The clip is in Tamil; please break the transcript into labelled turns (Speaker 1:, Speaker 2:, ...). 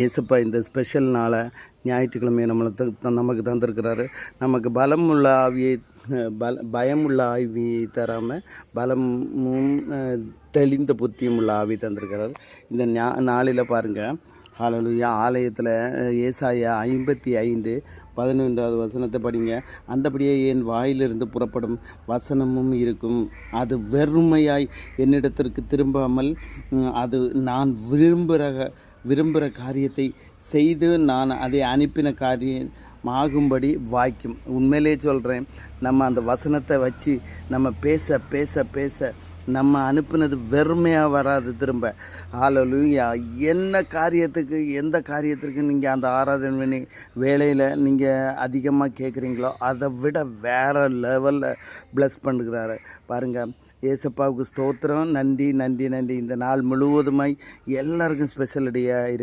Speaker 1: ஏசப்பா இந்த ஸ்பெஷல் நாளை ஞாயிற்றுக்கிழமையை நமக்கு தந்திருக்கிறாரு. நமக்கு பலமுள்ள ஆவியை பயமுள்ள ஆவியை தராமல் பலமும் தெளிந்த புத்தியும் உள்ள ஆவி தந்திருக்கிறார். இந்த நாளில் பாருங்கள், ஹல்லேலூயா. ஆலயத்தில் ஏசாயா 55:11 வசனத்தை படிங்க. அந்தபடியே என் வாயிலிருந்து புறப்படும் வசனமும் இருக்கும், அது வெறுமையாய் என்னிடத்திற்கு திரும்பாமல் அது நான் விரும்புகிற காரியத்தை செய்து நான் அதை அனுப்பின காரியமாகும்படி வாய்க்கும். உண்மையிலே சொல்கிறேன், நம்ம அந்த வசனத்தை வச்சு நம்ம பேச பேச பேச நம்ம அனுப்புனது வெறுமையாக வராது. திரும்ப ஹல்லேலூயா. எந்த காரியத்திற்கு நீங்கள் அந்த ஆராதனை வேலையில் நீங்கள் அதிகமாக கேட்குறீங்களோ அதை விட வேறு லெவலில் ப்ளஸ் பண்ணுகிறாரு. பாருங்கள், ஏசப்பாவுக்கு ஸ்தோத்திரம். நன்றி நன்றி நன்றி. இந்த நாள் முழுவதுமாய் எல்லாருக்கும் ஸ்பெஷல் டேயாக